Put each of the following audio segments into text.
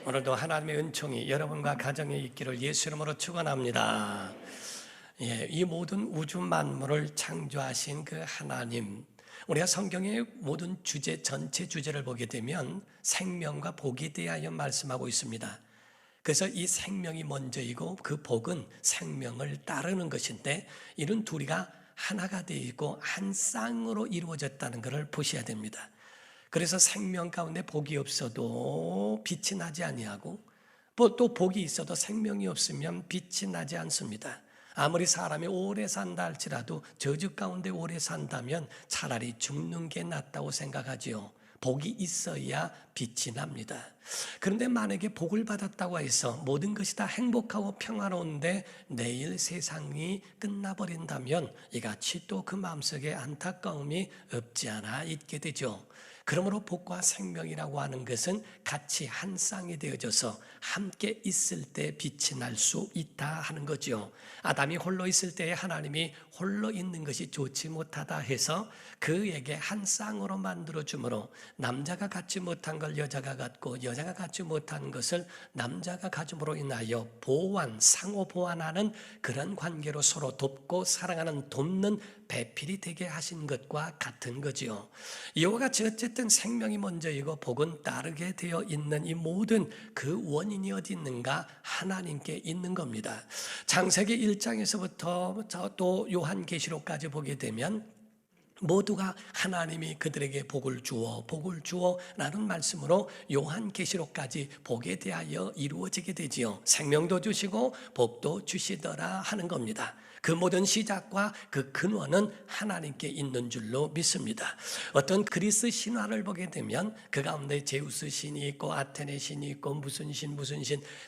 오늘도 하나님의 은총이 여러분과 가정에 있기를 예수 이름으로 축원합니다. 이 모든 우주 만물을 창조하신 그 하나님, 우리가 성경의 모든 주제, 전체 주제를 보게 되면 생명과 복에 대하여 말씀하고 있습니다. 그래서 이 생명이 먼저이고 그 복은 생명을 따르는 것인데, 이런 둘이가 하나가 되어 있고 한 쌍으로 이루어졌다는 것을 보셔야 됩니다. 그래서 생명 가운데 복이 없어도 빛이 나지 아니하고, 또 복이 있어도 생명이 없으면 빛이 나지 않습니다. 아무리 사람이 오래 산다 할지라도 저주 가운데 오래 산다면 차라리 죽는 게 낫다고 생각하지요. 복이 있어야 빛이 납니다. 그런데 만약에 복을 받았다고 해서 모든 것이 다 행복하고 평화로운데 내일 세상이 끝나버린다면 이같이 또 그 마음속에 안타까움이 없지 않아 있게 되죠. 그러므로 복과 생명이라고 하는 것은 같이 한 쌍이 되어져서 함께 있을 때 빛이 날 수 있다 하는 거죠. 아담이 홀로 있을 때에 하나님이 홀로 있는 것이 좋지 못하다 해서 그에게 한 쌍으로 만들어 주므로 남자가 갖지 못한 걸 여자가 갖고 여자가 갖지 못한 것을 남자가 가짐으로 인하여 보완, 상호 보완하는 그런 관계로 서로 돕고 사랑하는 돕는 배필이 되게 하신 것과 같은 거지요. 이와 같이 어쨌든 생명이 먼저이고 복은 따르게 되어 있는 이 모든 그 원인이 어디 있는가? 하나님께 있는 겁니다. 창세기 1장에서부터 또 요한계시록까지 보게 되면 모두가 하나님이 그들에게 복을 주어 라는 말씀으로 요한계시록까지 복에 대하여 이루어지게 되지요. 생명도 주시고 복도 주시더라 하는 겁니다. 그 모든 시작과 그 근원은 하나님께 있는 줄로 믿습니다. 어떤 그리스 신화를 보게 되면 그 가운데 제우스 신이 있고 아테네 신이 있고 무슨 신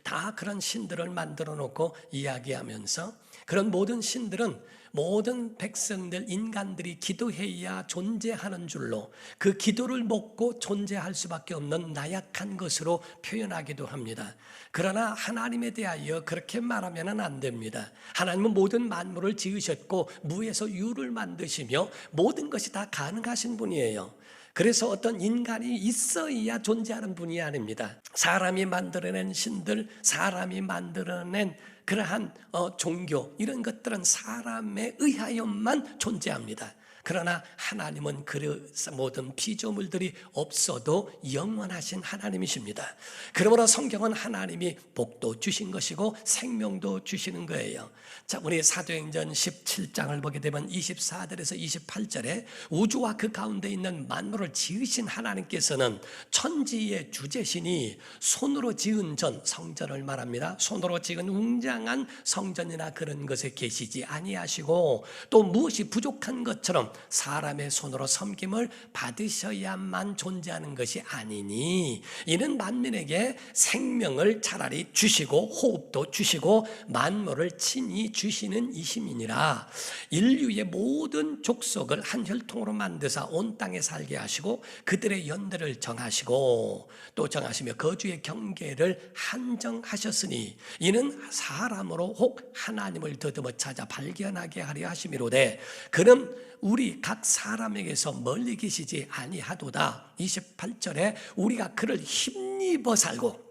다 그런 신들을 만들어 놓고 이야기하면서 그런 모든 신들은 모든 백성들, 인간들이 기도해야 존재하는 줄로 그 기도를 먹고 존재할 수밖에 없는 나약한 것으로 표현하기도 합니다. 그러나 하나님에 대하여 그렇게 말하면 안 됩니다. 하나님은 모든 만물을 지으셨고 무에서 유를 만드시며 모든 것이 다 가능하신 분이에요. 그래서 어떤 인간이 있어야 존재하는 분이 아닙니다. 사람이 만들어낸 신들, 사람이 만들어낸 그러한 종교, 이런 것들은 사람에 의하여만 존재합니다. 그러나 하나님은 그 모든 피조물들이 없어도 영원하신 하나님이십니다. 그러므로 성경은 하나님이 복도 주신 것이고 생명도 주시는 거예요. 자, 우리 사도행전 17장을 보게 되면 24절에서 28절에 우주와 그 가운데 있는 만물을 지으신 하나님께서는 천지의 주제신이 손으로 지은 성전을 말합니다. 손으로 지은 웅장한 성전이나 그런 것에 계시지 아니하시고 또 무엇이 부족한 것처럼 사람의 손으로 섬김을 받으셔야만 존재하는 것이 아니니 이는 만민에게 생명을 차라리 주시고 호흡도 주시고 만물을 친히 주시는 이심이니라. 인류의 모든 족속을 한 혈통으로 만드사 온 땅에 살게 하시고 그들의 연대를 정하시고 또 정하시며 거주의 경계를 한정하셨으니 이는 사람으로 혹 하나님을 더듬어 찾아 발견하게 하려 하심이로되 그는 우리 각 사람에게서 멀리 계시지 아니하도다. 28절에 우리가 그를 힘입어 살고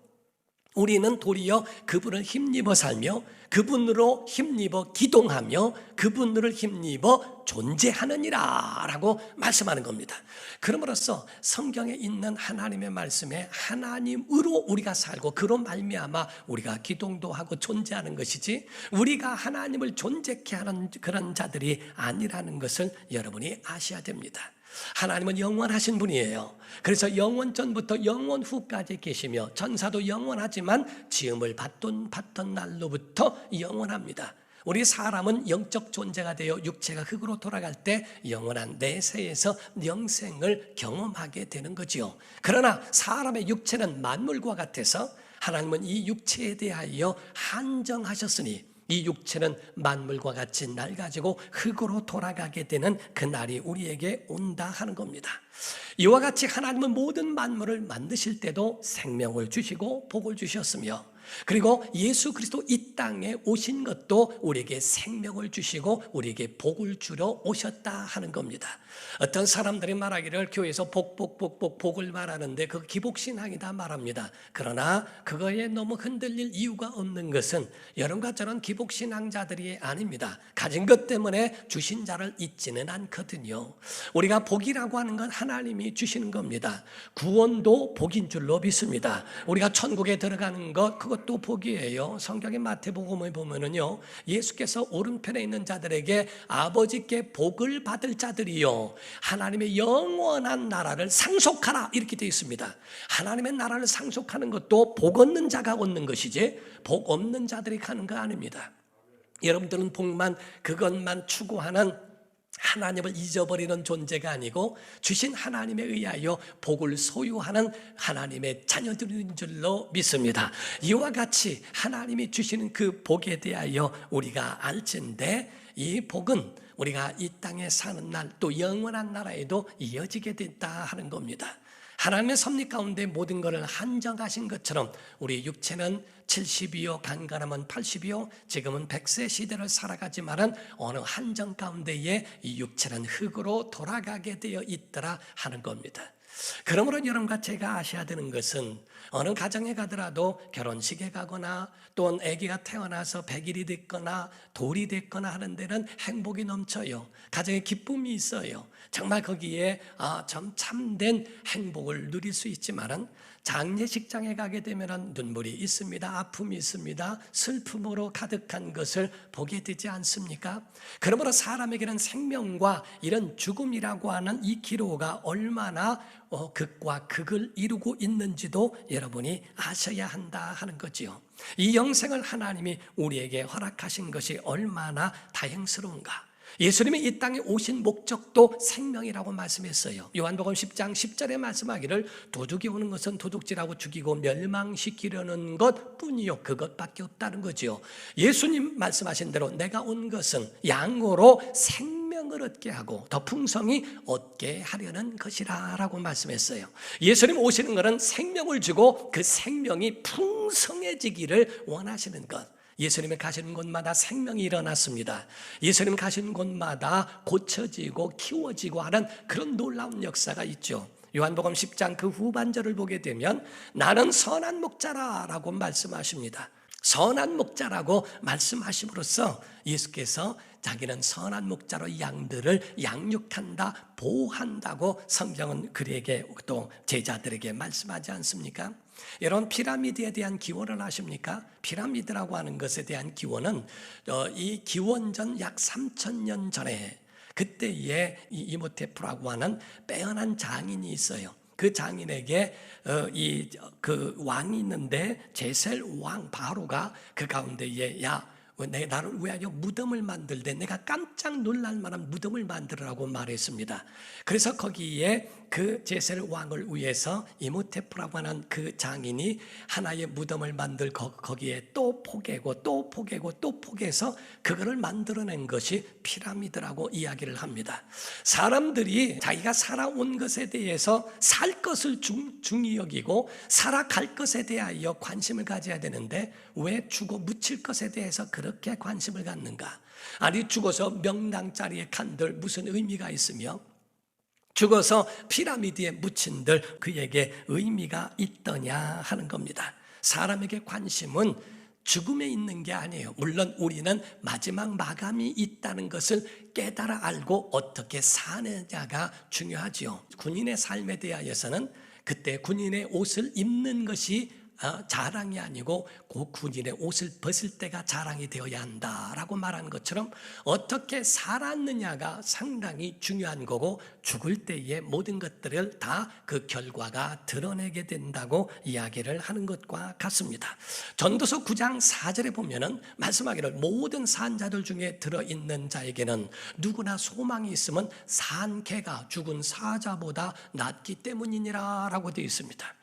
우리는 도리어 그분을 힘입어 살며 그분으로 힘입어 기동하며 그분으로 힘입어 존재하느니라 라고 말씀하는 겁니다. 그럼으로써 성경에 있는 하나님의 말씀에 하나님으로 우리가 살고 그로 말미암아 우리가 기동도 하고 존재하는 것이지 우리가 하나님을 존재케 하는 그런 자들이 아니라는 것을 여러분이 아셔야 됩니다. 하나님은 영원하신 분이에요. 그래서 영원 전부터 영원 후까지 계시며 천사도 영원하지만 지음을 받던 날로부터 영원합니다. 우리 사람은 영적 존재가 되어 육체가 흙으로 돌아갈 때 영원한 내세에서 영생을 경험하게 되는 거지요. 그러나 사람의 육체는 만물과 같아서 하나님은 이 육체에 대하여 한정하셨으니 이 육체는 만물과 같이 낡아지고 흙으로 돌아가게 되는 그 날이 우리에게 온다 하는 겁니다. 이와 같이 하나님은 모든 만물을 만드실 때도 생명을 주시고 복을 주셨으며 그리고 예수 그리스도 이 땅에 오신 것도 우리에게 생명을 주시고 우리에게 복을 주러 오셨다 하는 겁니다. 어떤 사람들이 말하기를 교회에서 복을 말하는데 그 기복신앙이다 말합니다. 그러나 그거에 너무 흔들릴 이유가 없는 것은 여러분과 저는 기복신앙자들이 아닙니다. 가진 것 때문에 주신 자를 잊지는 않거든요. 우리가 복이라고 하는 건 하나님이 주시는 겁니다. 구원도 복인 줄로 믿습니다. 우리가 천국에 들어가는 것, 그것도 복이에요. 성경의 마태복음을 보면은요, 예수께서 오른편에 있는 자들에게 아버지께 복을 받을 자들이요 하나님의 영원한 나라를 상속하라 이렇게 되어 있습니다. 하나님의 나라를 상속하는 것도 복 얻는 자가 얻는 것이지 복 없는 자들이 가는 거 아닙니다. 여러분들은 복만 그것만 추구하는 하나님을 잊어버리는 존재가 아니고 주신 하나님에 의하여 복을 소유하는 하나님의 자녀들인 줄로 믿습니다. 이와 같이 하나님이 주시는 그 복에 대하여 우리가 알진데 이 복은 우리가 이 땅에 사는 날 또 영원한 나라에도 이어지게 됐다 하는 겁니다. 하나님의 섭리 가운데 모든 것을 한정하신 것처럼 우리 육체는 70이요 강건하면 80이요 지금은 100세 시대를 살아가지만은 어느 한정 가운데에 이 육체는 흙으로 돌아가게 되어 있더라 하는 겁니다. 그러므로 여러분과 제가 아셔야 되는 것은 어느 가정에 가더라도 결혼식에 가거나 또는 아기가 태어나서 100일이 됐거나 돌이 됐거나 하는 데는 행복이 넘쳐요. 가정에 기쁨이 있어요. 정말 거기에 좀 참된 행복을 누릴 수 있지만은 장례식장에 가게 되면 눈물이 있습니다. 아픔이 있습니다. 슬픔으로 가득한 것을 보게 되지 않습니까? 그러므로 사람에게는 생명과 이런 죽음이라고 하는 이 기로가 얼마나 극과 극을 이루고 있는지도 여러분이 아셔야 한다 하는 거지요. 이 영생을 하나님이 우리에게 허락하신 것이 얼마나 다행스러운가. 예수님이 이 땅에 오신 목적도 생명이라고 말씀했어요. 요한복음 10장 10절에 말씀하기를 도둑이 오는 것은 도둑질하고 죽이고 멸망시키려는 것뿐이요 그것밖에 없다는 거죠. 예수님 말씀하신 대로 내가 온 것은 양으로 생명을 얻게 하고 더 풍성히 얻게 하려는 것이라 라고 말씀했어요. 예수님 오시는 것은 생명을 주고 그 생명이 풍성해지기를 원하시는 것. 예수님이 가시는 곳마다 생명이 일어났습니다. 예수님 가시는 곳마다 고쳐지고 키워지고 하는 그런 놀라운 역사가 있죠. 요한복음 10장 그 후반절을 보게 되면 나는 선한 목자라라고 말씀하십니다. 선한 목자라고 말씀하심으로써 예수께서 자기는 선한 목자로 양들을 양육한다, 보호한다고 성경은 그에게 또 제자들에게 말씀하지 않습니까? 여러분 피라미드에 대한 기원을 아십니까? 피라미드라고 하는 것에 대한 기원은 이 기원전 약 3,000년 전에 그때에 이모테프라고 하는 빼어난 장인이 있어요. 그 장인에게 그 왕이 있는데 제셀 왕 바로가 그 가운데에 나를 위하여 무덤을 만들되 내가 깜짝 놀랄 만한 무덤을 만들으라고 말했습니다. 그래서 거기에 그 제셀 왕을 위해서 이모테프라고 하는 그 장인이 하나의 무덤을 만들 거기에 또 포개고 또 포개고 또 포개서 그거를 만들어낸 것이 피라미드라고 이야기를 합니다. 사람들이 자기가 살아온 것에 대해서 살 것을 중히 여기고 살아갈 것에 대하여 관심을 가져야 되는데 왜 죽어 묻힐 것에 대해서 그렇게 관심을 갖는가? 아니 죽어서 명당자리에 간들 무슨 의미가 있으며 죽어서 피라미드에 묻힌들 그에게 의미가 있더냐 하는 겁니다. 사람에게 관심은 죽음에 있는 게 아니에요. 물론 우리는 마지막 마감이 있다는 것을 깨달아 알고 어떻게 사느냐가 중요하지요. 군인의 삶에 대하여서는 그때 군인의 옷을 입는 것이 자랑이 아니고 그 군인의 옷을 벗을 때가 자랑이 되어야 한다라고 말하는 것처럼 어떻게 살았느냐가 상당히 중요한 거고 죽을 때의 모든 것들을 다 그 결과가 드러내게 된다고 이야기를 하는 것과 같습니다. 전도서 9장 4절에 보면은 말씀하기를 모든 산자들 중에 들어있는 자에게는 누구나 소망이 있으면 산 개가 죽은 사자보다 낫기 때문이니라 라고 되어 있습니다.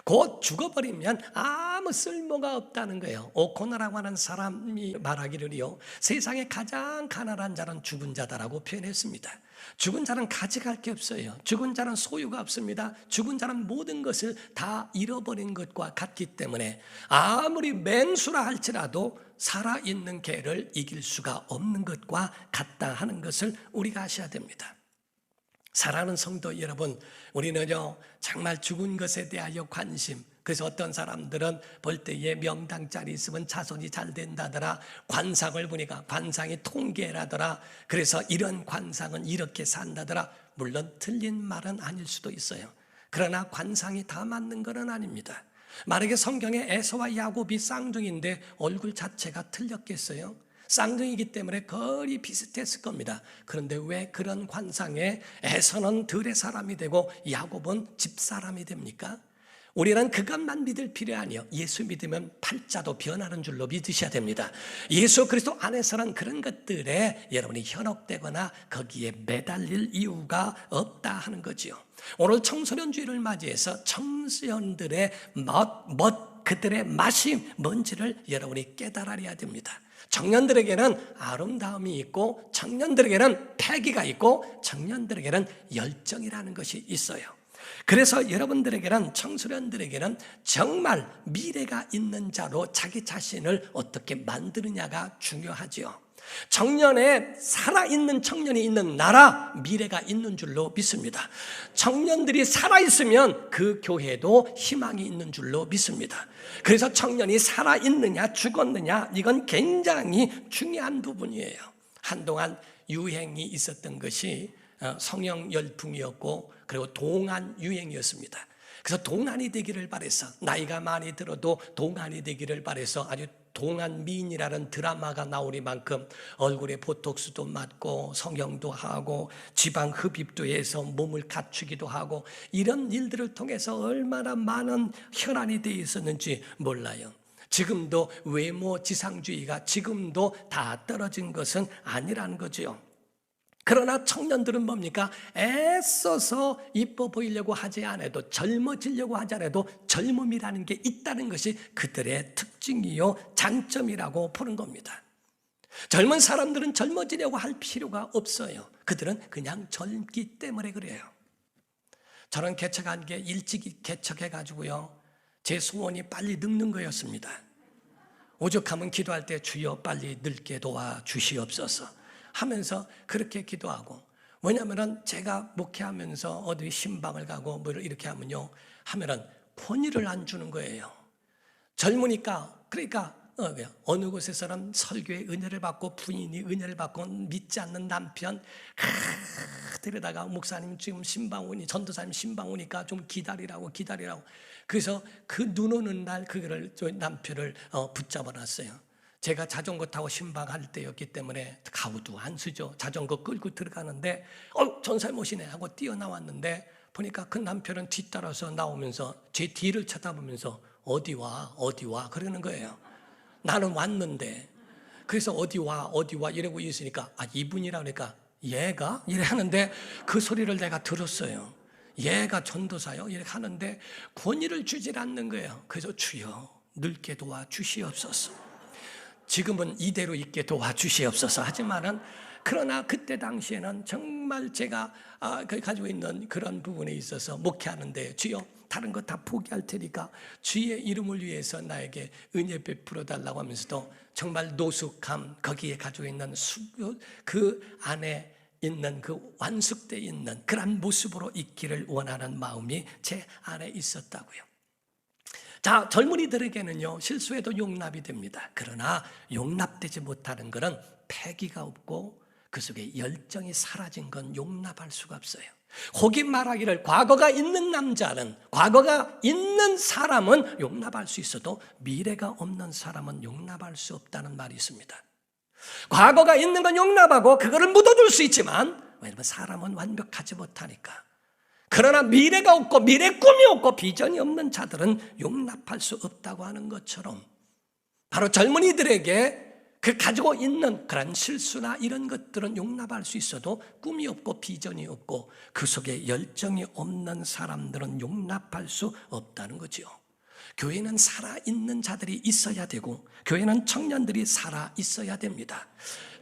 곧 죽어버리면 아무 쓸모가 없다는 거예요. 오코너라고 하는 사람이 말하기를요 세상에 가장 가난한 자는 죽은 자다라고 표현했습니다. 죽은 자는 가져갈 게 없어요. 죽은 자는 소유가 없습니다. 죽은 자는 모든 것을 다 잃어버린 것과 같기 때문에 아무리 맹수라 할지라도 살아있는 개를 이길 수가 없는 것과 같다 하는 것을 우리가 아셔야 됩니다. 사랑하는 성도 여러분, 우리는요 정말 죽은 것에 대하여 관심, 그래서 어떤 사람들은 볼 때에 명당짜리 있으면 자손이 잘 된다더라, 관상을 보니까 관상이 통계라더라, 그래서 이런 관상은 이렇게 산다더라. 물론 틀린 말은 아닐 수도 있어요. 그러나 관상이 다 맞는 것은 아닙니다. 만약에 성경에 에서와 야곱이 쌍둥이인데 얼굴 자체가 틀렸겠어요? 쌍둥이이기 때문에 거의 비슷했을 겁니다. 그런데 왜 그런 관상에 에서는 들의 사람이 되고 야곱은 집사람이 됩니까? 우리는 그것만 믿을 필요 아니에요. 예수 믿으면 팔자도 변하는 줄로 믿으셔야 됩니다. 예수 그리스도 안에서는 그런 것들에 여러분이 현혹되거나 거기에 매달릴 이유가 없다 하는 거지요. 오늘 청소년 주일을 맞이해서 청소년들의 그들의 맛이 뭔지를 여러분이 깨달아야 됩니다. 청년들에게는 아름다움이 있고 청년들에게는 패기가 있고 청년들에게는 열정이라는 것이 있어요. 그래서 여러분들에게는, 청소년들에게는 정말 미래가 있는 자로 자기 자신을 어떻게 만드느냐가 중요하죠. 청년에 살아있는 청년이 있는 나라, 미래가 있는 줄로 믿습니다. 청년들이 살아있으면 그 교회도 희망이 있는 줄로 믿습니다. 그래서 청년이 살아있느냐 죽었느냐, 이건 굉장히 중요한 부분이에요. 한동안 유행이 있었던 것이 성령 열풍이었고, 그리고 동안 유행이었습니다. 그래서 동안이 되기를 바래서, 나이가 많이 들어도 동안이 되기를 바래서 아주 동안 미인이라는 드라마가 나오리만큼 얼굴에 보톡스도 맞고 성형도 하고 지방 흡입도 해서 몸을 갖추기도 하고, 이런 일들을 통해서 얼마나 많은 혈안이 되어 있었는지 몰라요. 지금도 외모 지상주의가 지금도 다 떨어진 것은 아니라는 거죠. 그러나 청년들은 뭡니까? 애써서 이뻐 보이려고 하지 않아도, 젊어지려고 하지 않아도 젊음이라는 게 있다는 것이 그들의 특징이요 장점이라고 보는 겁니다. 젊은 사람들은 젊어지려고 할 필요가 없어요. 그들은 그냥 젊기 때문에 그래요. 저는 개척한 게 일찍 개척해가지고요, 제 소원이 빨리 늙는 거였습니다. 오죽하면 기도할 때 주여 빨리 늙게 도와주시옵소서 하면서 그렇게 기도하고, 왜냐하면 제가 목회하면서 어디 신방을 가고 뭐 이렇게 하면요, 하면은 권위를 안 주는 거예요. 젊으니까. 그러니까 어느 곳에서는 설교의 은혜를 받고 부인이 은혜를 받고 믿지 않는 남편 데려다가 목사님 지금 신방 오니, 전도사님 신방 오니까 좀 기다리라고. 그래서 그 눈 오는 날 그거를 남편을 붙잡아 놨어요. 제가 자전거 타고 신방할 때였기 때문에 가우도 안 쓰죠. 자전거 끌고 들어가는데 전사님 오시네 하고 뛰어나왔는데, 보니까 그 남편은 뒤따라서 나오면서 제 뒤를 쳐다보면서 어디 와 그러는 거예요. 나는 왔는데. 그래서 어디 와 이러고 있으니까 이분이라 그러니까 얘가? 이래 하는데, 그 소리를 내가 들었어요. 얘가 전도사요? 이렇게 하는데 권위를 주질 않는 거예요. 그래서 주여 늙게 도와주시옵소서, 지금은 이대로 있게 도와주시옵소서 하지만은, 그러나 그때 당시에는 정말 제가 가지고 있는 그런 부분에 있어서 목회하는데, 주여 다른 거 다 포기할 테니까 주의 이름을 위해서 나에게 은혜 베풀어 달라고 하면서도 정말 노숙함, 거기에 가지고 있는 그 안에 있는 그 완숙되어 있는 그런 모습으로 있기를 원하는 마음이 제 안에 있었다고요. 자, 젊은이들에게는요 실수해도 용납이 됩니다. 그러나 용납되지 못하는 것은 패기가 없고 그 속에 열정이 사라진 건 용납할 수가 없어요. 혹이 말하기를 과거가 있는 남자는, 과거가 있는 사람은 용납할 수 있어도 미래가 없는 사람은 용납할 수 없다는 말이 있습니다. 과거가 있는 건 용납하고 그거를 묻어둘 수 있지만, 왜냐하면 사람은 완벽하지 못하니까. 그러나 미래가 없고 미래 꿈이 없고 비전이 없는 자들은 용납할 수 없다고 하는 것처럼, 바로 젊은이들에게 그 가지고 있는 그런 실수나 이런 것들은 용납할 수 있어도 꿈이 없고 비전이 없고 그 속에 열정이 없는 사람들은 용납할 수 없다는 거죠. 교회는 살아있는 자들이 있어야 되고 교회는 청년들이 살아 있어야 됩니다.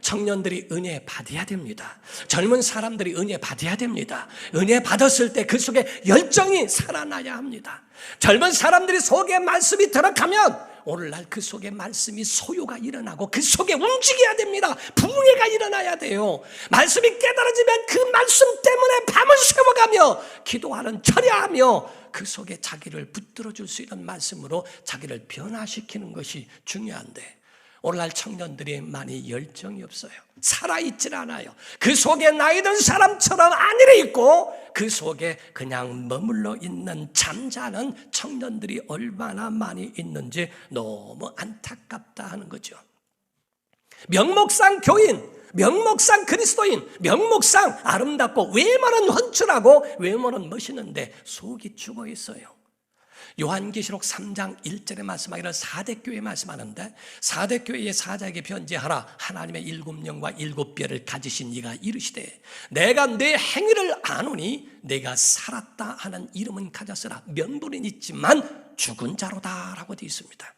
청년들이 은혜 받아야 됩니다. 젊은 사람들이 은혜 받아야 됩니다. 은혜 받았을 때 그 속에 열정이 살아나야 합니다. 젊은 사람들이 속에 말씀이 들어가면 오늘날 그 속에 말씀이 소요가 일어나고 그 속에 움직여야 됩니다. 부흥회가 일어나야 돼요. 말씀이 깨달아지면 그 말씀 때문에 밤을 새워가며 기도하는 철야하며 그 속에 자기를 붙들어 줄 수 있는 말씀으로 자기를 변화시키는 것이 중요한데 오늘날 청년들이 많이 열정이 없어요. 살아있질 않아요. 그 속에 나이든 사람처럼 안일해 있고 그 속에 그냥 머물러 있는 잠자는 청년들이 얼마나 많이 있는지 너무 안타깝다 하는 거죠. 명목상 교인, 명목상 그리스도인, 명목상 아름답고 외모는 훤칠하고 외모는 멋있는데 속이 죽어 있어요. 요한계시록 3장 1절에 말씀하기를 4대 교회에 말씀하는데 4대 교회의 사자에게 편지하라. 하나님의 7영과 7뼈를 가지신 이가 이르시되 내가 내 행위를 아노니 내가 살았다 하는 이름은 가졌으나 면부는 있지만 죽은 자로다 라고 되어 있습니다.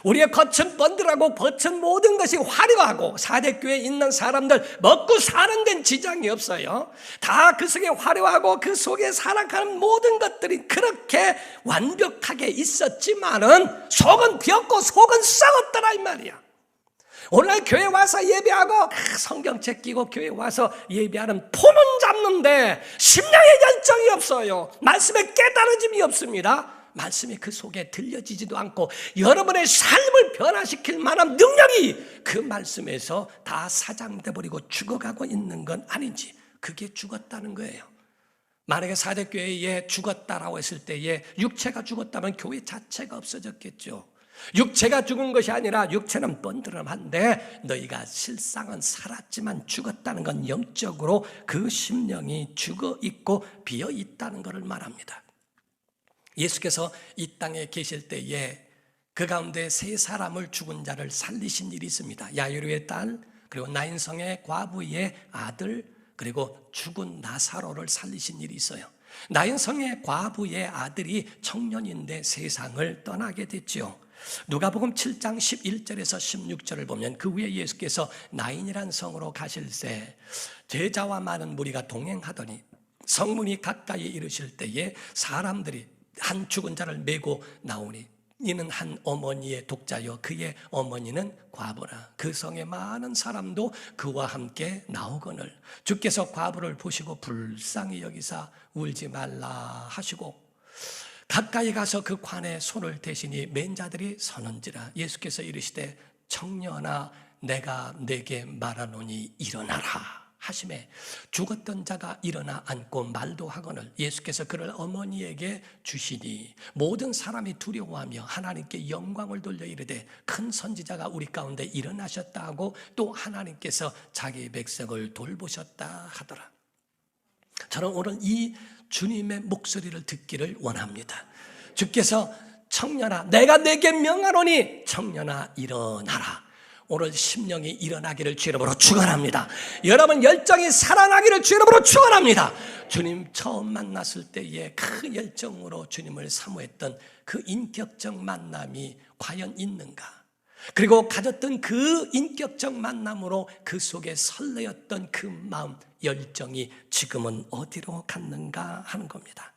우리의 겉은 번들하고 겉은 모든 것이 화려하고 4대 교회에 있는 사람들 먹고 사는 데는 지장이 없어요. 다 그 속에 화려하고 그 속에 살아가는 모든 것들이 그렇게 완벽하게 있었지만은 속은 비었고 속은 썩었더라 이 말이야. 오늘 교회 와서 예배하고 성경책 끼고 교회 와서 예배하는 폼은 잡는데 심령의 열정이 없어요. 말씀에 깨달아짐이 없습니다. 말씀이 그 속에 들려지지도 않고 여러분의 삶을 변화시킬 만한 능력이 그 말씀에서 다 사장돼 버리고 죽어가고 있는 건 아닌지, 그게 죽었다는 거예요. 만약에 4대 교회에 죽었다라고 했을 때에 육체가 죽었다면 교회 자체가 없어졌겠죠. 육체가 죽은 것이 아니라 육체는 번드름한데 너희가 실상은 살았지만 죽었다는 건 영적으로 그 심령이 죽어 있고 비어 있다는 것을 말합니다. 예수께서 이 땅에 계실 때에 그 가운데 세 사람을 죽은 자를 살리신 일이 있습니다. 야이로의 딸, 그리고 나인성의 과부의 아들, 그리고 죽은 나사로를 살리신 일이 있어요. 나인성의 과부의 아들이 청년인데 세상을 떠나게 됐죠. 누가복음 7장 11절에서 16절을 보면 그 후에 예수께서 나인이란 성으로 가실새 제자와 많은 무리가 동행하더니 성문이 가까이 이르실 때에 사람들이 한 죽은 자를 메고 나오니 이는 한 어머니의 독자요 그의 어머니는 과부라. 그 성의 많은 사람도 그와 함께 나오거늘 주께서 과부를 보시고 불쌍히 여기사 울지 말라 하시고 가까이 가서 그 관에 손을 대시니 맨 자들이 서는지라. 예수께서 이르시되 청년아 내가 네게 말하노니 일어나라 하심에 죽었던 자가 일어나 앉고 말도 하거늘 예수께서 그를 어머니에게 주시니 모든 사람이 두려워하며 하나님께 영광을 돌려 이르되 큰 선지자가 우리 가운데 일어나셨다 하고 또 하나님께서 자기 백성을 돌보셨다 하더라. 저는 오늘 이 주님의 목소리를 듣기를 원합니다. 주께서 청년아 내가 네게 명하노니 청년아 일어나라. 오늘 심령이 일어나기를 주 이름으로 축원합니다. 여러분 열정이 살아나기를 주 이름으로 축원합니다. 주님 처음 만났을 때에 그 열정으로 주님을 사모했던 그 인격적 만남이 과연 있는가? 그리고 가졌던 그 인격적 만남으로 그 속에 설레었던 그 마음 열정이 지금은 어디로 갔는가 하는 겁니다.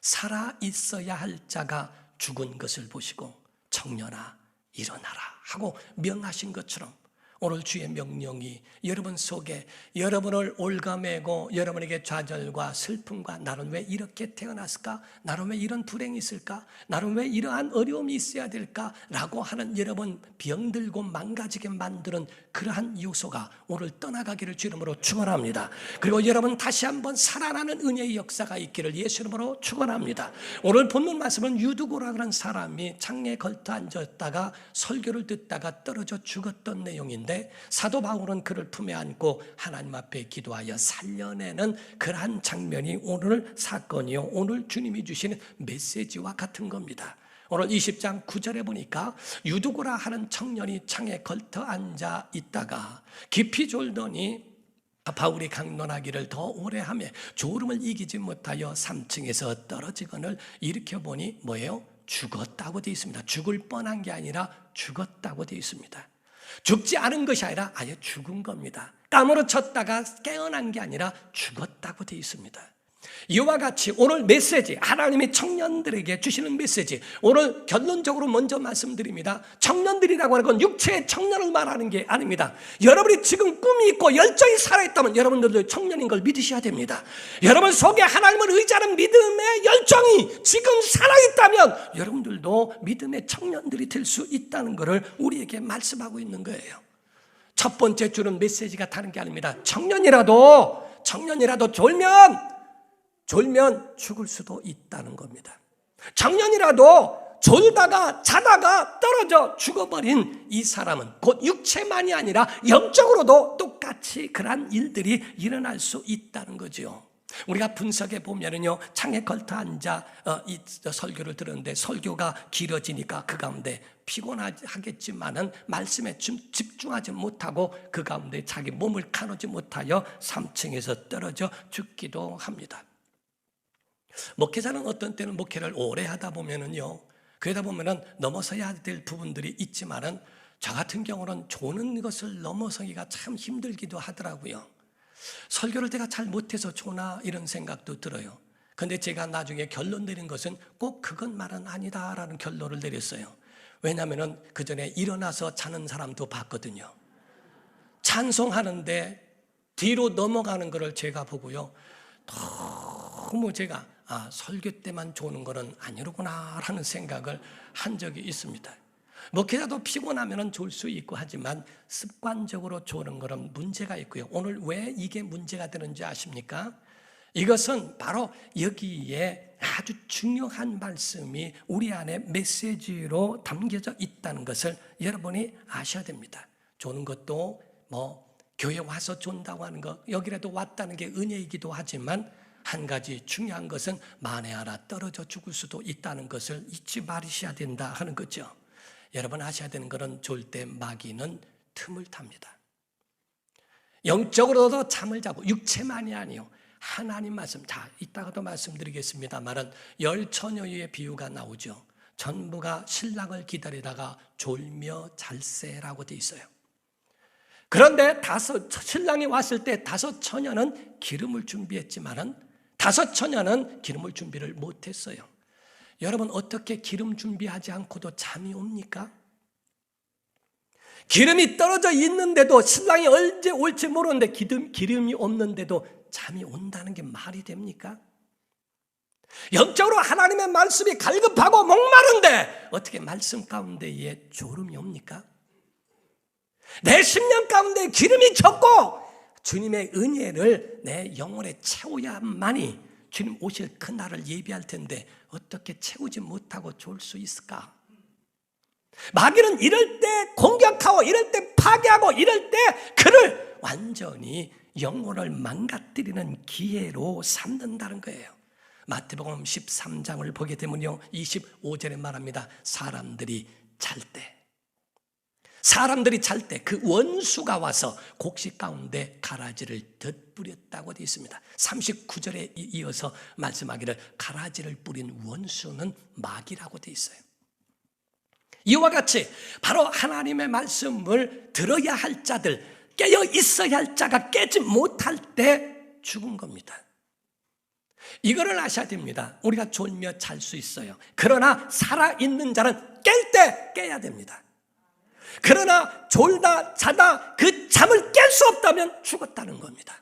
살아 있어야 할 자가 죽은 것을 보시고 청년아 일어나라 하고 명하신 것처럼 오늘 주의 명령이 여러분 속에 여러분을 올가매고 여러분에게 좌절과 슬픔과 나는 왜 이렇게 태어났을까? 나는 왜 이런 불행이 있을까? 나는 왜 이러한 어려움이 있어야 될까? 라고 하는 여러분 병들고 망가지게 만드는 그러한 요소가 오늘 떠나가기를 주 이름으로 축원합니다. 그리고 여러분 다시 한번 살아나는 은혜의 역사가 있기를 예수 이름으로 축원합니다. 오늘 본문 말씀은 유두고라 그런 사람이 창에 걸터 앉았다가 설교를 듣다가 떨어져 죽었던 내용인데 사도 바울은 그를 품에 안고 하나님 앞에 기도하여 살려내는 그러한 장면이 오늘 사건이요 오늘 주님이 주시는 메시지와 같은 겁니다. 오늘 20장 9절에 보니까 유두고라 하는 청년이 창에 걸터 앉아 있다가 깊이 졸더니 바울이 강론하기를 더 오래 하며 졸음을 이기지 못하여 3층에서 떨어지거늘 일으켜보니 뭐예요? 죽었다고 되어 있습니다. 죽을 뻔한 게 아니라 죽었다고 되어 있습니다. 죽지 않은 것이 아니라 아예 죽은 겁니다. 까무러쳤다가 깨어난 게 아니라 죽었다고 되어 있습니다. 이와 같이 오늘 메시지, 하나님이 청년들에게 주시는 메시지, 오늘 결론적으로 먼저 말씀드립니다. 청년들이라고 하는 건 육체의 청년을 말하는 게 아닙니다. 여러분이 지금 꿈이 있고 열정이 살아있다면 여러분들도 청년인 걸 믿으셔야 됩니다. 여러분 속에 하나님을 의지하는 믿음의 열정이 지금 살아있다면 여러분들도 믿음의 청년들이 될 수 있다는 것을 우리에게 말씀하고 있는 거예요. 첫 번째 주는 메시지가 다른 게 아닙니다. 청년이라도 졸면 죽을 수도 있다는 겁니다. 청년이라도 졸다가 자다가 떨어져 죽어버린 이 사람은 곧 육체만이 아니라 영적으로도 똑같이 그러한 일들이 일어날 수 있다는 거죠. 우리가 분석해 보면은요, 창에 걸터 앉아 이 설교를 들었는데 설교가 길어지니까 그 가운데 피곤하겠지만은 말씀에 집중하지 못하고 그 가운데 자기 몸을 가누지 못하여 3층에서 떨어져 죽기도 합니다. 목회자는 어떤 때는 목회를 오래 하다 보면은요, 그러다 보면은 넘어서야 될 부분들이 있지만은 저 같은 경우는 조는 것을 넘어서기가 참 힘들기도 하더라고요. 설교를 내가 잘 못해서 조나 이런 생각도 들어요. 근데 제가 나중에 결론 내린 것은 꼭 그것만은 아니다라는 결론을 내렸어요. 왜냐하면은 그 전에 일어나서 자는 사람도 봤거든요. 찬송하는데 뒤로 넘어가는 것을 제가 보고요, 너무 제가 설교 때만 조는 거는 아니로구나 라는 생각을 한 적이 있습니다. 목회자도 피곤하면 졸 수 있고 하지만 습관적으로 조는 거는 문제가 있고요. 오늘 왜 이게 문제가 되는지 아십니까? 이것은 바로 여기에 아주 중요한 말씀이 우리 안에 메시지로 담겨져 있다는 것을 여러분이 아셔야 됩니다. 조는 것도 교회 와서 존다고 하는 것, 여기라도 왔다는 게 은혜이기도 하지만 한 가지 중요한 것은 만에 하나 떨어져 죽을 수도 있다는 것을 잊지 말으셔야 된다 하는 거죠. 여러분 아셔야 되는 것은 졸 때 마귀는 틈을 탑니다. 영적으로도 잠을 자고 육체만이 아니요, 하나님 말씀, 이따가도 말씀드리겠습니다만은 10처녀의 비유가 나오죠. 전부가 신랑을 기다리다가 졸며 잘세라고 돼 있어요. 그런데 신랑이 왔을 때 5처녀는 기름을 준비했지만은 5처녀는 기름을 준비를 못했어요. 여러분 어떻게 기름 준비하지 않고도 잠이 옵니까? 기름이 떨어져 있는데도 신랑이 언제 올지 모르는데 기름이 없는데도 잠이 온다는 게 말이 됩니까? 영적으로 하나님의 말씀이 갈급하고 목마른데 어떻게 말씀 가운데에 졸음이 옵니까? 내 심령 가운데 기름이 적고 주님의 은혜를 내 영혼에 채워야만이 주님 오실 그날을 예비할 텐데 어떻게 채우지 못하고 졸 수 있을까? 마귀는 이럴 때 공격하고 이럴 때 파괴하고 이럴 때 그를 완전히 영혼을 망가뜨리는 기회로 삼는다는 거예요. 마태복음 13장을 보게 되면요, 25절에 말합니다. 사람들이 잘 때 그 원수가 와서 곡식 가운데 가라지를 덧뿌렸다고 되어 있습니다. 39절에 이어서 말씀하기를 가라지를 뿌린 원수는 마귀라고 되어 있어요. 이와 같이 바로 하나님의 말씀을 들어야 할 자들, 깨어 있어야 할 자가 깨지 못할 때 죽은 겁니다. 이거를 아셔야 됩니다. 우리가 졸며 잘 수 있어요. 그러나 살아있는 자는 깰 때 깨야 됩니다. 그러나 졸다 자다 그 잠을 깰 수 없다면 죽었다는 겁니다.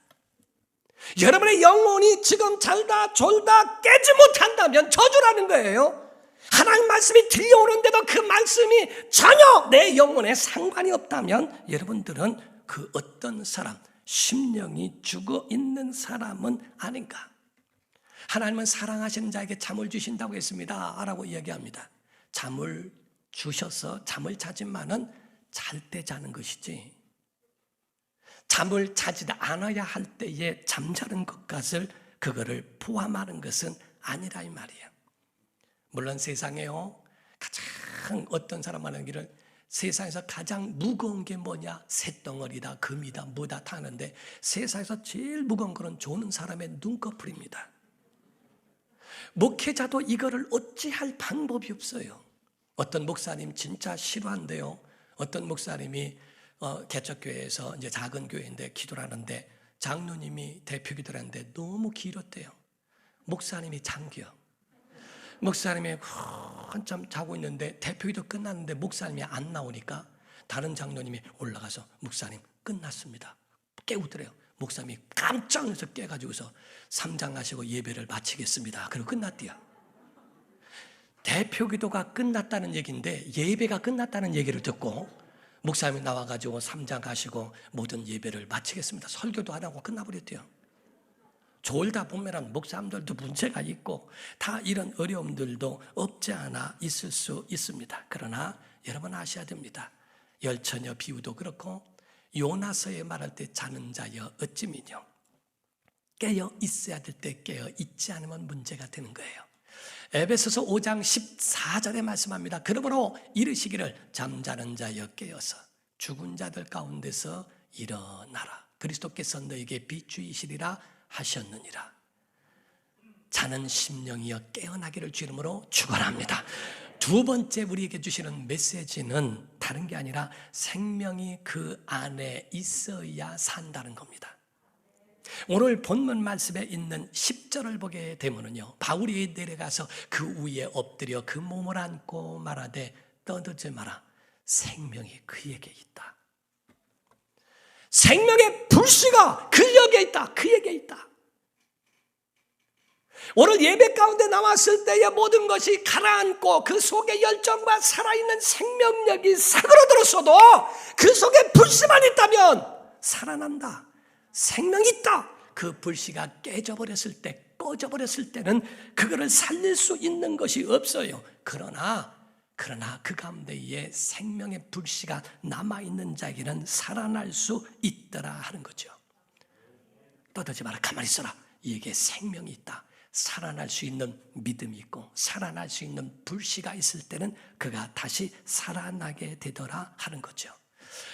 여러분의 영혼이 지금 잘다 졸다 깨지 못한다면 저주라는 거예요. 하나님 말씀이 들려오는데도 그 말씀이 전혀 내 영혼에 상관이 없다면 여러분들은 그 어떤 사람, 심령이 죽어 있는 사람은 아닌가? 하나님은 사랑하시는 자에게 잠을 주신다고 했습니다 라고 이야기합니다. 잠을 주셔서 잠을 자지만은 잘 때 자는 것이지, 잠을 자지 않아야 할 때에 잠자는 것을 그거를 포함하는 것은 아니라 이 말이에요. 물론 세상에요, 가장 어떤 사람 하는 길을 세상에서 가장 무거운 게 뭐냐, 쇳덩어리다, 금이다, 뭐다 타는데 세상에서 제일 무거운 것은 조는 사람의 눈꺼풀입니다. 목회자도 이거를 어찌할 방법이 없어요. 어떤 목사님 진짜 싫어한대요. 어떤 목사님이 개척교회에서 이제 작은 교회인데 기도를 하는데 장로님이 대표 기도를 하는데 너무 길었대요. 목사님이 잠겨. 목사님이 한참 자고 있는데 대표 기도 끝났는데 목사님이 안 나오니까 다른 장로님이 올라가서 목사님 끝났습니다. 깨우더래요. 목사님이 깜짝 놀라서 깨가지고서 삼장하시고 예배를 마치겠습니다. 그리고 끝났대요. 대표 기도가 끝났다는 얘기인데 예배가 끝났다는 얘기를 듣고 목사님이 나와가지고 삼장하시고 모든 예배를 마치겠습니다. 설교도 안 하고 끝나버렸대요. 졸다 보면 목사님들도 문제가 있고 다 이런 어려움들도 없지 않아 있을 수 있습니다. 그러나 여러분 아셔야 됩니다. 열처녀 비유도 그렇고 요나서에 말할 때 자는 자여 어찌미뇨. 깨어 있어야 될 때 깨어 있지 않으면 문제가 되는 거예요. 에베소서 5장 14절에 말씀합니다. 그러므로 이르시기를 잠자는 자여 깨어서 죽은 자들 가운데서 일어나라. 그리스도께서 너에게 비추이시리라 하셨느니라. 자는 심령이여 깨어나기를 주 이름으로 축원합니다. 두 번째 우리에게 주시는 메시지는 다른 게 아니라 생명이 그 안에 있어야 산다는 겁니다. 오늘 본문 말씀에 있는 10절을 보게 되면요, 바울이 내려가서 그 위에 엎드려 그 몸을 안고 말하되 떠들지 마라. 생명이 그에게 있다. 생명의 불씨가 그에게 있다. 그에게 있다. 오늘 예배 가운데 나왔을 때의 모든 것이 가라앉고 그 속에 열정과 살아있는 생명력이 사그러들었어도 그 속에 불씨만 있다면 살아난다. 생명이 있다. 그 불씨가 깨져버렸을 때, 꺼져버렸을 때는 그거를 살릴 수 있는 것이 없어요. 그러나 그 가운데에 생명의 불씨가 남아있는 자에게는 살아날 수 있더라 하는 거죠. 떠들지 마라. 가만히 있어라. 이에게 생명이 있다. 살아날 수 있는 믿음이 있고 살아날 수 있는 불씨가 있을 때는 그가 다시 살아나게 되더라 하는 거죠.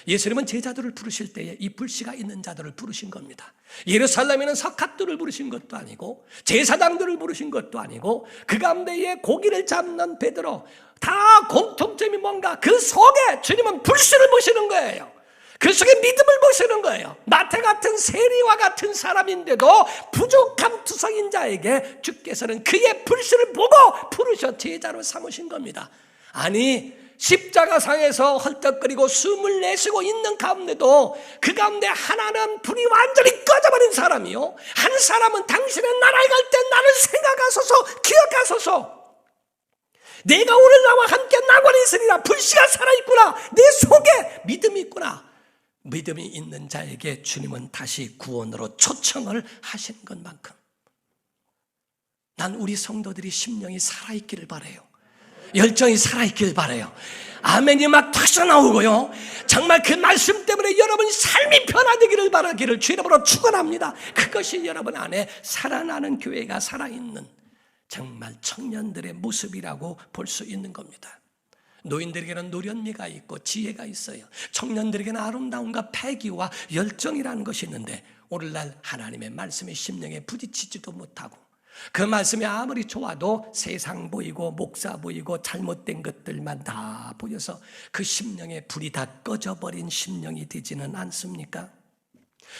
예수님은 제자들을 부르실 때에 이 불씨가 있는 자들을 부르신 겁니다. 예루살렘에는 석학들을 부르신 것도 아니고 제사장들을 부르신 것도 아니고 그 가운데에 고기를 잡는 베드로, 다 공통점이 뭔가 그 속에 주님은 불씨를 보시는 거예요. 그 속에 믿음을 보시는 거예요. 나태 같은 세리와 같은 사람인데도 부족함 투성인 자에게 주께서는 그의 불씨를 보고 부르셔 제자로 삼으신 겁니다. 아니 십자가상에서 헐떡거리고 숨을 내쉬고 있는 가운데도 그 가운데 하나는 불이 완전히 꺼져버린 사람이요, 한 사람은 당신의 나라에 갈 때 나를 생각하소서 기억하소서, 내가 오늘 나와 함께 낙원에 있으리라. 불씨가 살아있구나. 내 속에 믿음이 있구나. 믿음이 있는 자에게 주님은 다시 구원으로 초청을 하시는 것만큼 난 우리 성도들이 심령이 살아있기를 바라요. 열정이 살아있기를 바라요. 아멘이 막 터져나오고요, 정말 그 말씀 때문에 여러분 삶이 변화되기를 바라기를 주 이름으로 축원합니다. 그것이 여러분 안에 살아나는 교회가 살아있는 정말 청년들의 모습이라고 볼 수 있는 겁니다. 노인들에게는 노련미가 있고 지혜가 있어요. 청년들에게는 아름다움과 패기와 열정이라는 것이 있는데 오늘날 하나님의 말씀이 심령에 부딪히지도 못하고 그 말씀이 아무리 좋아도 세상 보이고 목사 보이고 잘못된 것들만 다 보여서 그 심령의 불이 다 꺼져버린 심령이 되지는 않습니까?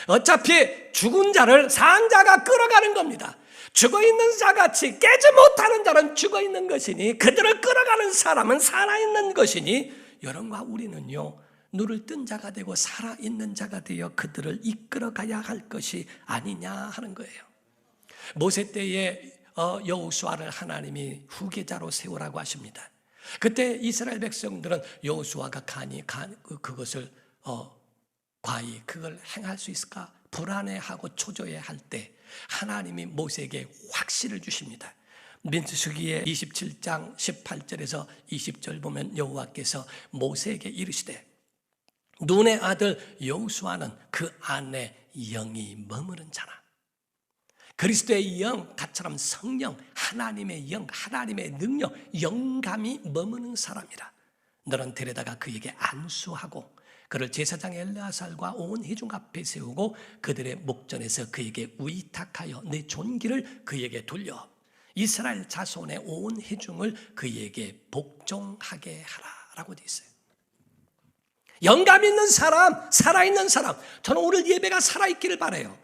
어차피 죽은 자를 산 자가 끌어가는 겁니다. 죽어있는 자같이 깨지 못하는 자는 죽어있는 것이니 그들을 끌어가는 사람은 살아있는 것이니 여러분과 우리는요, 눈을 뜬 자가 되고 살아있는 자가 되어 그들을 이끌어가야 할 것이 아니냐 하는 거예요. 모세 때에 여호수아를 하나님이 후계자로 세우라고 하십니다. 그때 이스라엘 백성들은 여호수아가 그것을 과히 그걸 행할 수 있을까 불안해하고 초조해할 때 하나님이 모세에게 확신을 주십니다. 민수기의 27장 18절에서 20절 보면 여호와께서 모세에게 이르시되 눈의 아들 여호수아는 그 안에 영이 머무는 자라. 그리스도의 영, 같처럼 성령, 하나님의 영, 하나님의 능력, 영감이 머무는 사람이라. 너는 데려다가 그에게 안수하고 그를 제사장 엘르아살과 온 회중 앞에 세우고 그들의 목전에서 그에게 위탁하여 내 존귀를 그에게 돌려 이스라엘 자손의 온 회중을 그에게 복종하게 하라라고 되어 있어요. 영감 있는 사람, 살아있는 사람, 저는 오늘 예배가 살아있기를 바라요.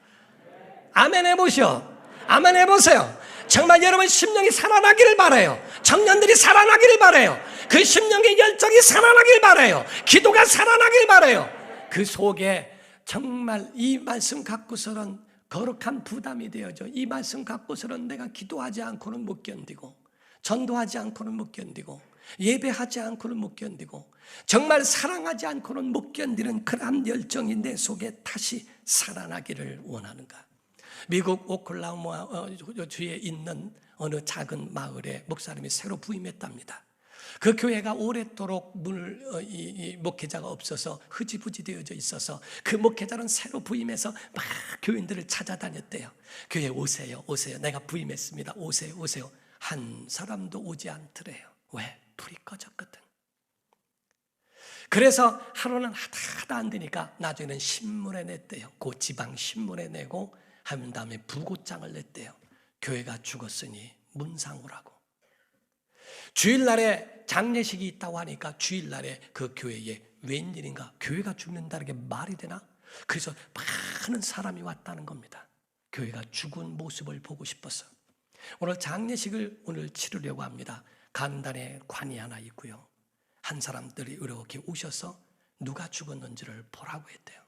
아멘 해보시오. 아멘 해보세요. 정말 여러분 심령이 살아나기를 바라요. 청년들이 살아나기를 바라요. 그 심령의 열정이 살아나길 바라요. 기도가 살아나길 바라요. 그 속에 정말 이 말씀 갖고서는 거룩한 부담이 되어져. 이 말씀 갖고서는 내가 기도하지 않고는 못 견디고, 전도하지 않고는 못 견디고, 예배하지 않고는 못 견디고, 정말 사랑하지 않고는 못 견디는 그러한 열정이 내 속에 다시 살아나기를 원하는가. 미국 오클라호마 주에 있는 어느 작은 마을에 목사님이 새로 부임했답니다. 그 교회가 오랫도록 목회자가 없어서 흐지부지 되어져 있어서 그 목회자는 새로 부임해서 막 교인들을 찾아다녔대요. 교회 오세요, 오세요. 내가 부임했습니다. 오세요, 오세요. 한 사람도 오지 않더래요. 왜? 불이 꺼졌거든. 그래서 하루는 하다 안 되니까 나중에는 신문에 냈대요. 그 지방 신문에 내고 한 다음에 부고장을 냈대요. 교회가 죽었으니 문상오라고. 주일날에 장례식이 있다고 하니까 주일날에 그 교회에 웬일인가 교회가 죽는다는 게 말이 되나? 그래서 많은 사람이 왔다는 겁니다. 교회가 죽은 모습을 보고 싶어서. 오늘 장례식을 오늘 치르려고 합니다. 강단에 관이 하나 있고요. 한 사람들이 이렇게 오셔서 누가 죽었는지를 보라고 했대요.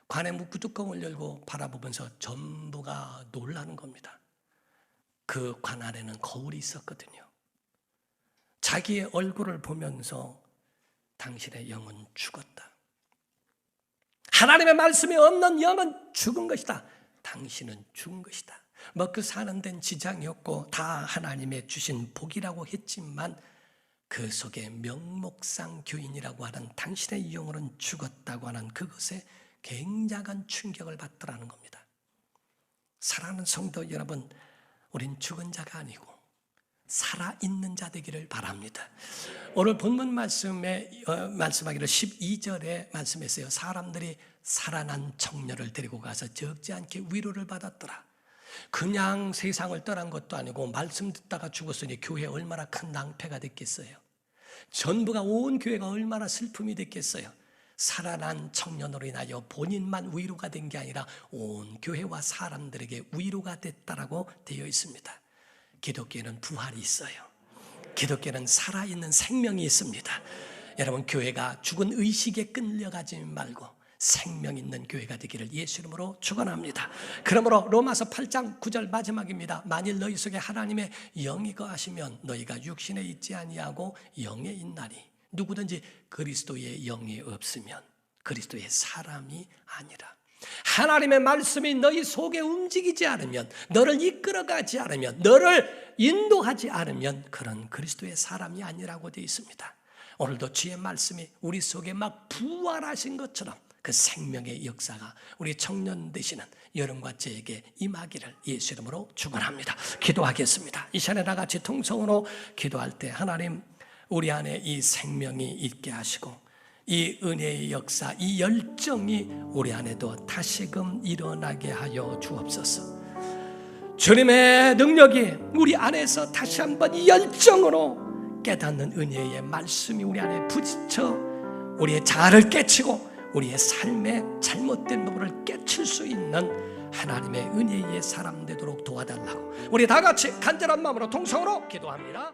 관의 뚜껑을 열고 바라보면서 전부가 놀라는 겁니다. 그 관 안에는 거울이 있었거든요. 자기의 얼굴을 보면서 당신의 영은 죽었다. 하나님의 말씀이 없는 영은 죽은 것이다. 당신은 죽은 것이다. 먹고 사는 데는 지장이 없고 다 하나님의 주신 복이라고 했지만 그 속에 명목상 교인이라고 하는 당신의 영혼은 죽었다고 하는 그것에 굉장한 충격을 받더라는 겁니다. 사랑하는 성도 여러분, 우린 죽은 자가 아니고 살아있는 자 되기를 바랍니다. 오늘 본문 말씀에 말씀하기를 12절에 말씀했어요. 사람들이 살아난 청년을 데리고 가서 적지 않게 위로를 받았더라. 그냥 세상을 떠난 것도 아니고 말씀 듣다가 죽었으니 교회에 얼마나 큰 낭패가 됐겠어요. 전부가 온 교회가 얼마나 슬픔이 됐겠어요. 살아난 청년으로 인하여 본인만 위로가 된 게 아니라 온 교회와 사람들에게 위로가 됐다라고 되어 있습니다. 기독교에는 부활이 있어요. 기독교는 살아있는 생명이 있습니다. 여러분, 교회가 죽은 의식에 끌려가지 말고 생명 있는 교회가 되기를 예수 이름으로 축원합니다. 그러므로 로마서 8장 9절 마지막입니다. 만일 너희 속에 하나님의 영이 거하시면 너희가 육신에 있지 아니하고 영에 있나니. 누구든지 그리스도의 영이 없으면 그리스도의 사람이 아니라. 하나님의 말씀이 너희 속에 움직이지 않으면, 너를 이끌어가지 않으면, 너를 인도하지 않으면 그런 그리스도의 사람이 아니라고 되어 있습니다. 오늘도 주의 말씀이 우리 속에 막 부활하신 것처럼 그 생명의 역사가 우리 청년 되시는 여러분과 저에게 임하기를 예수 이름으로 축원합니다. 기도하겠습니다. 이 시간에 다 같이 통성으로 기도할 때 하나님, 우리 안에 이 생명이 있게 하시고 이 은혜의 역사, 이 열정이 우리 안에도 다시금 일어나게 하여 주옵소서. 주님의 능력이 우리 안에서 다시 한번 이 열정으로 깨닫는 은혜의 말씀이 우리 안에 부딪혀 우리의 자아를 깨치고 우리의 삶의 잘못된 부분을 깨칠 수 있는 하나님의 은혜의 사람 되도록 도와달라고 우리 다 같이 간절한 마음으로 통성으로 기도합니다.